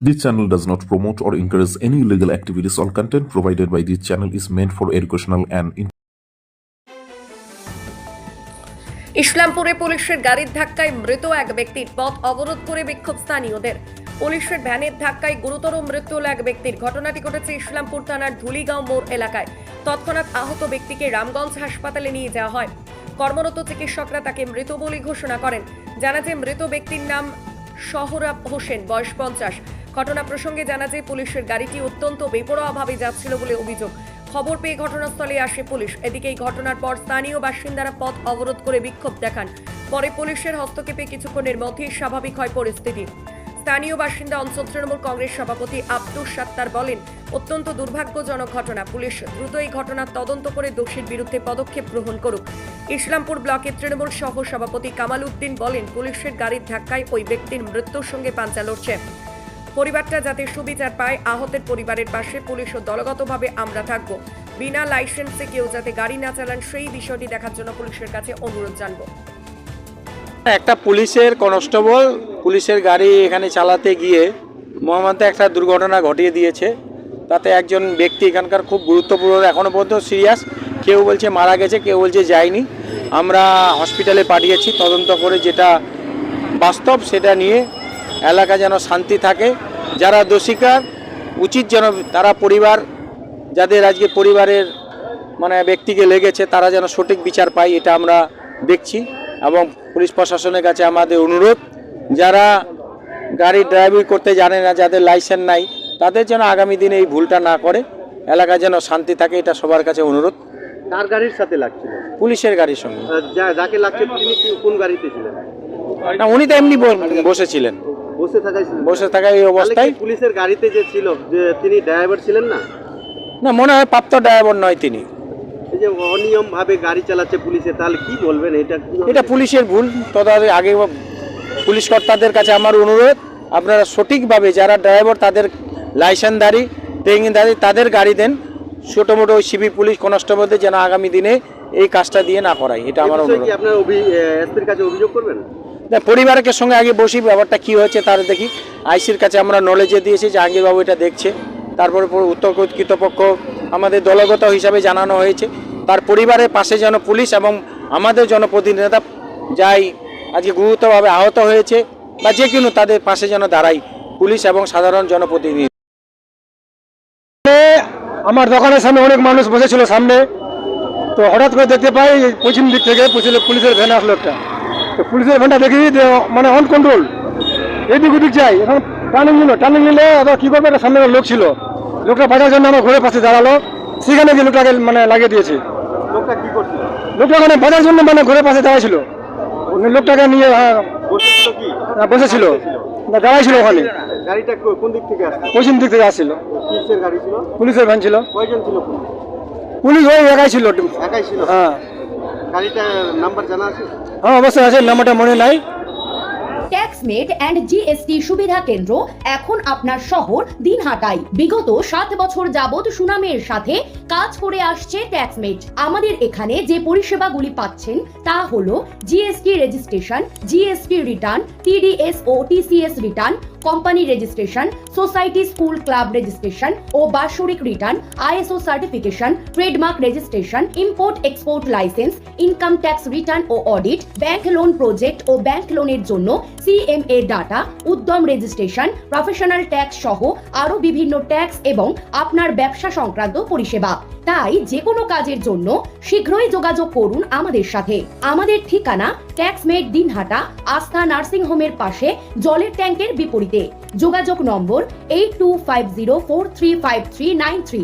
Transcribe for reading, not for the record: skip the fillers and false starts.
This channel does not promote or encourage any illegal activities. All content provided by this channel is meant for educational and ইসলামপুরে পুলিশের গাড়ির ধাক্কায় মৃত এক ব্যক্তির, পথ অবরোধ করে বিক্ষোভ স্থানীয়দের। পুলিশের ভ্যানের ধাক্কায় গুরুতর মৃত্যু হল এক ব্যক্তির। ঘটনাটি ঘটেছে ইসলামপুর থানার ধুলিগাঁও মোড় এলাকায়। তৎক্ষণাৎ আহত ব্যক্তিকে রামগঞ্জ হাসপাতালে নিয়ে যাওয়া হয়। কর্মরত চিকিৎসকরা তাকে মৃত বলে ঘোষণা করেন। জানা যায় মৃত ব্যক্তির নাম সোহরাব হোসেন, বয়স 50। ঘটনা প্রসঙ্গে জানা যায় পুলিশের গাড়িটি অত্যন্ত বেপরোয়াভাবে যাচ্ছিল বলে অভিযোগ। খবর পেয়ে ঘটনাস্থলে আসে পুলিশ। এদিকে এই ঘটনার পর স্থানীয় বাসিন্দারা পথ অবরোধ করে বিক্ষোভ দেখান। পরে পুলিশের হস্তক্ষেপে কিছুক্ষণের মধ্যেই স্বাভাবিক হয় পরিস্থিতি। স্থানীয় বাসিন্দা অঞ্চল তৃণমূল কংগ্রেস সভাপতি আব্দুস সাত্তার বলেন, অত্যন্ত দুর্ভাগ্যজনক ঘটনা। পুলিশ দ্রুত এই ঘটনার তদন্ত করে দোষীর বিরুদ্ধে পদক্ষেপ গ্রহণ করুক। ইসলামপুর ব্লকের তৃণমূল সহ সভাপতি কামাল উদ্দিন বলেন, পুলিশের গাড়ির ধাক্কায় ওই ব্যক্তির মৃত্যুর সঙ্গে পাঞ্জা লড়ছে। পরিবারটা যাতে সুবিচার পায়, আহতের পরিবারের পাশে পুলিশ ও দলগতভাবে আমরা থাকব। বিনা লাইসেন্সে কেউ যাতে গাড়ি না চালান সেই বিষয়টি দেখার জন্য পুলিশের কাছে অনুরোধ জানাবো। একটা পুলিশের কনস্টেবল পুলিশের গাড়ি এখানে চালাতে গিয়ে মহামান্তে একটা দুর্ঘটনা ঘটিয়ে দিয়েছে। তাতে একজন ব্যক্তি এখানকার খুব গুরুত্বপূর্ণ, এখনও পর্যন্ত সিরিয়াস। কেউ বলছে মারা গেছে, কেউ বলছে যায়নি। আমরা হসপিটালে পাঠিয়েছি তদন্ত করে, যেটা বাস্তব সেটা নিয়ে এলাকা যেন শান্তি থাকে। যারা দোষীকার উচিত যেন তারা পরিবার, যাদের আজকে পরিবারের ব্যক্তিকে লেগেছে, তারা যেন সঠিক বিচার পায়, এটা আমরা দেখছি। এবং পুলিশ প্রশাসনের কাছে আমাদের অনুরোধ, যারা গাড়ি ড্রাইভিং করতে জানে না, যাদের লাইসেন্স নাই, তাদের যেন আগামী দিনে এই ভুলটা না করে, এলাকা যেন শান্তি থাকে, এটা সবার কাছে অনুরোধ। কার গাড়ির সাথে লাগছিল? পুলিশের গাড়ির সঙ্গে। যাকে লাগছে তিনি কোন গাড়িতে ছিলেন? না, উনি তো এমনি বসেছিলেন, বসে থাকা এই অবস্থায়। পুলিশের গাড়িতে যে ছিল, যে তিনি ড্রাইভার ছিলেন না? না, মনে হয় প্রাপ্ত ড্রাইভার নয় তিনি। এই যে অনিয়ম ভাবে গাড়ি চালাচ্ছে পুলিশে, তাহলে কি বলবেন? এটা পুলিশের ভুল। তদারকি আগে পুলিশ কর্তাদের কাছে আমার অনুরোধ, আপনারা সঠিকভাবে যারা ড্রাইভার, তাদের লাইসেন্সধারী, ট্রেনিংধারী, তাদের গাড়ি দেন। ছোটো মোটো ওই সিভিক পুলিশ কনস্টেবলদের যেন আগামী দিনে এই কাজটা দিয়ে না করায়, এটা আমার অনুরোধ। আপনার এসপির কাছে অভিযোগ করবেন? পরিবারের সঙ্গে আগে বসি, ব্যাপারটা কী হয়েছে তার দেখি। আইসির কাছে আমরা নলেজে দিয়েছি, জাহাঙ্গীরবাবু এটা দেখছে। তারপরে উত্তর কর্তৃপক্ষ আমাদের দলগত হিসাবে জানানো হয়েছে। তার পরিবারের পাশে যেন পুলিশ এবং আমাদের জনপ্রতিনিধিরা যাই আজকে গুরুতরভাবে আহত হয়েছে বা যে কোনো, তাদের পাশে যেন দাঁড়াই পুলিশ এবং সাধারণ জনপ্রতিনিধি। আমার দোকানের সামনে অনেক মানুষ বসেছিল সামনে, তো হঠাৎ করে দেখতে পাই পশ্চিম দিক থেকে পুলিশের ভ্যান আসলো একটা। তো পুলিশের ভ্যানটা দেখি অন কন্ট্রোল, এদিক ওদিক যাই। এখন টার্নিং নিলে আবার কী করবে, একটা সামনে লোক ছিল, লোকটা বাজার জন্য আমার ঘরের পাশে দাঁড়ালো, সেখানে গিয়ে লোকটাকে লাগিয়ে দিয়েছে। লোকটা কি করছিল? লোকটা বাজার জন্য ঘরের পাশে দাঁড়াইছিল, লোকটাকে নিয়ে বসেছিল, দাঁড়াইছিল ওখানে। গাড়িটা কোন দিক থেকে আসছে? পশ্চিম দিক থেকে আসছিল। কিসের গাড়ি ছিল? পুলিশের ভ্যান ছিল। কয়জন ছিল? পুলিশ ওই একাই ছিল। একাই ছিল? হ্যাঁ। গাড়িটার নাম্বার জানা আছে? হ্যাঁ, অবশ্যই আছে, নাম্বারটা মনে নাই। ট্যাক্সমেট অ্যান্ড জিএসটি সুবিধা কেন্দ্র এখন আপনার শহর দিনহাটায়। বিগত 7 বছর যাবত সুনামের সাথে কাজ করে আসছে ট্যাক্সমেট। আমাদের এখানে যে পরিষেবাগুলি পাচ্ছেন তা হলো GST registration, GST return, TDS ও TCS return, company registration, society school club registration ও বাৎসরিক return, ISO certification, trademark registration, import export licence, income tax return ও অডিট, ব্যাংক লোন প্রজেক্ট ও ব্যাংক লোনের জন্য CMA data, Udyam registration, professional tax সহ আরো বিভিন্ন ট্যাক্স এবং আপনার ব্যবসা সংক্রান্ত পরিষেবা। তাই যে কোনো কাজের জন্য শীঘ্রই যোগাযোগ করুন আমাদের সাথে। আমাদের ঠিকানা ট্যাক্সমেট দিনহাটা, আস্থা নার্সিং হোমের পাশে, জলের ট্যাঙ্কের বিপরীতে। যোগাযোগ নম্বর 8250435393।